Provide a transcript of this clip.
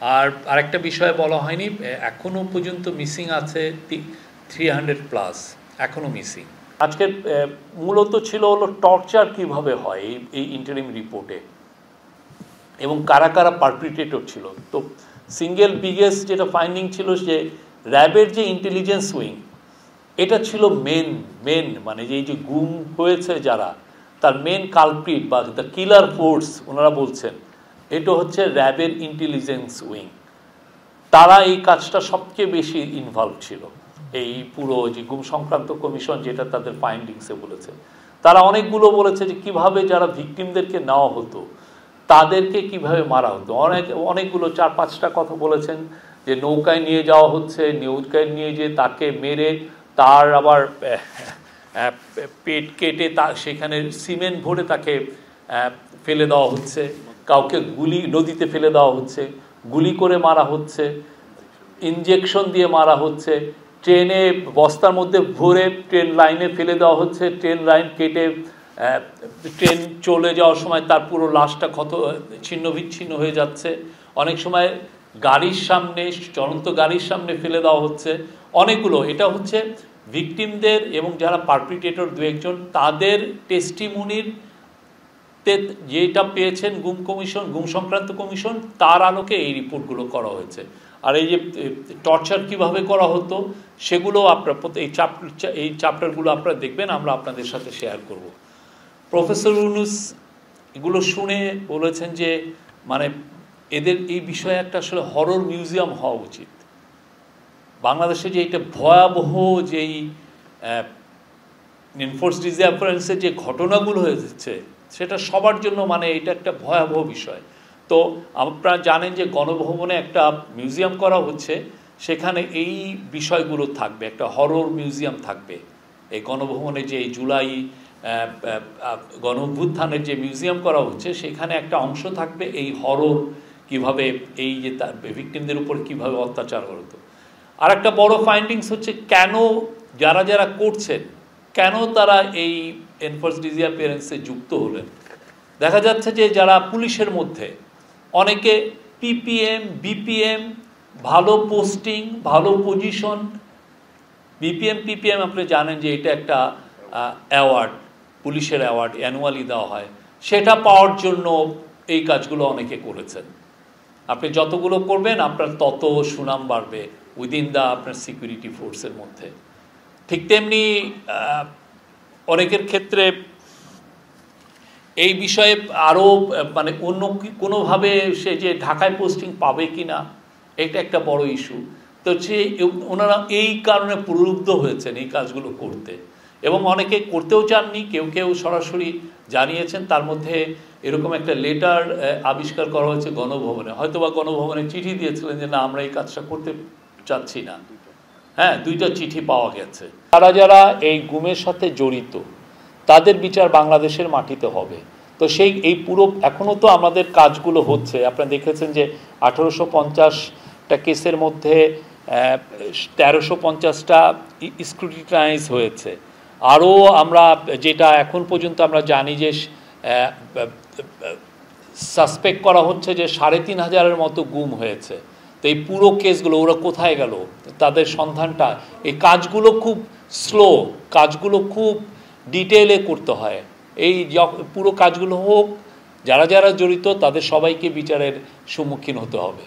আর আরেকটা বিষয় বলা হয়নি, এখনো পর্যন্ত মিসিং আছে 300+ এখনো মিসিং। আজকের মূলত ছিল হলো টর্চার কিভাবে হয় এই ইন্টারিম রিপোর্টে এবং কারা কারা পারপিট্রেটর ছিল। তো সিঙ্গেল বিগেস্ট যেটা ফাইন্ডিং ছিল যে র্যাবের যে ইন্টেলিজেন্স উইং, এটা ছিল মেন মানে যে গুম হয়েছে যারা, তার মেন কালপ্রিট বা দ্য কিলার ফোর্স ওনারা বলছেন এটা হচ্ছে র্যাবের ইন্টেলিজেন্স উইং। তারা এই কাজটা সবচেয়ে বেশি ইনভলভ ছিল। এই পুরো যে গুম সংক্রান্ত কমিশন যেটা তাদের ফাইন্ডিংসে বলেছে, তারা অনেকগুলো বলেছে যে কিভাবে যারা ভিকটিমদেরকে নেওয়া হতো তাদেরকে কিভাবে মারা হতো। অনেকগুলো 4-5টা কথা বলেছেন যে নৌকায় নিয়ে যাওয়া হচ্ছে, নৌকায় নিয়ে যেয়ে তাকে মেরে তার আবার পেট কেটে সেখানে সিমেন্ট ভরে তাকে ফেলে দেওয়া হচ্ছে, কাউকে নদীতে ফেলে দেওয়া হচ্ছে, গুলি করে মারা হচ্ছে, ইনজেকশন দিয়ে মারা হচ্ছে, ট্রেনে বস্তার মধ্যে ভরে ট্রেন লাইনে ফেলে দেওয়া হচ্ছে, ট্রেন লাইন কেটে ট্রেন চলে যাওয়ার সময় তার পুরো লাশটা ছিন্ন বিচ্ছিন্ন হয়ে যাচ্ছে, অনেক সময় গাড়ির সামনে চলন্ত গাড়ির সামনে ফেলে দেওয়া হচ্ছে। অনেকগুলো এটা হচ্ছে ভিকটিমদের এবং যারা পারপিট্রেটর দু একজন তাদের টেস্টিমনির যেটা পেয়েছেন গুম সংক্রান্ত কমিশন, তার আলোকে এই রিপোর্টগুলো করা হয়েছে। আর এই যে টর্চার কিভাবে করা হতো সেগুলো আপনার এই চ্যাপ্টারগুলো আপনারা দেখবেন, আমরা আপনাদের সাথে শেয়ার করব। প্রফেসর ইউনূস এগুলো শুনে বলেছেন যে মানে এদের এই বিষয়ে একটা আসলে হরর মিউজিয়াম হওয়া উচিত। বাংলাদেশে যে এটা ভয়াবহ যেই এনফোর্সড ডিসঅ্যাপিয়ারেন্সের যে ঘটনাগুলো হয়েছে সেটা সবার জন্য মানে এটা একটা ভয়াবহ বিষয়। তো আপনারা জানেন যে গণভবনে একটা মিউজিয়াম করা হচ্ছে, সেখানে এই বিষয়গুলো থাকবে, একটা হরর মিউজিয়াম থাকবে। এই গণভবনে যে এই জুলাই গণঅভ্যুত্থানের যে মিউজিয়াম করা হচ্ছে সেখানে একটা অংশ থাকবে এই হরর, কিভাবে এই যে তার ভিকটিমদের উপর কিভাবে অত্যাচার হতো। আর একটা বড় ফাইন্ডিংস হচ্ছে কেন যারা যারা করছেন কেন তারা এই এনফোর্সড ডিসঅ্যাপিয়ারেন্সে যুক্ত হলেন। দেখা যাচ্ছে যে যারা পুলিশের মধ্যে অনেকে পিপিএম ভালো পোস্টিং, ভালো পজিশন, পিপিএম আপনি জানেন যে এটা একটা অ্যাওয়ার্ড, পুলিশের অ্যাওয়ার্ড অ্যানুয়ালি দেওয়া হয়, সেটা পাওয়ার জন্য এই কাজগুলো অনেকে করেছেন। আপনি যতগুলো করবেন আপনার তত সুনাম বাড়বে উইদিন দা আপনার সিকিউরিটি ফোর্সের মধ্যে। ঠিক তেমনি অনেকের ক্ষেত্রে এই বিষয়ে আরও মানে অন্য কোনোভাবে সে যে ঢাকায় পোস্টিং পাবে কি না এটা একটা বড় ইস্যু। তো ওনারা এই কারণে প্রলুব্ধ হয়েছেন এই কাজগুলো করতে, এবং অনেকে করতেও চাননি, কেউ সরাসরি জানিয়েছেন। তার মধ্যে এরকম একটা লেটার আবিষ্কার করা হয়েছে গণভবনে, হয়তোবা গণভবনে চিঠি দিয়েছিলেন যে না আমরা এই কাজটা করতে চাচ্ছি না। হ্যাঁ, 2টা চিঠি পাওয়া গেছে। যারা যারা এই গুমের সাথে জড়িত তাদের বিচার বাংলাদেশের মাটিতে হবে। তো এই পুরো এখনও তো আমাদের কাজগুলো হচ্ছে। আপনারা দেখেছেন যে 1850টা কেসের মধ্যে 1350টা স্ক্রুটিনাইজ হয়েছে। আরও আমরা যেটা এখন পর্যন্ত আমরা জানি যে সাসপেক্ট করা হচ্ছে যে 3500-এর মতো গুম হয়েছে। তো এই পুরো কেসগুলো ওরা কোথায় গেল তাদের সন্ধানটা, এই কাজগুলো খুব স্লো, কাজগুলো খুব ডিটেইলে করতে হয়। এই পুরো কাজগুলো হোক, যারা যারা জড়িত তাদের সবাইকে বিচারের সম্মুখীন হতে হবে।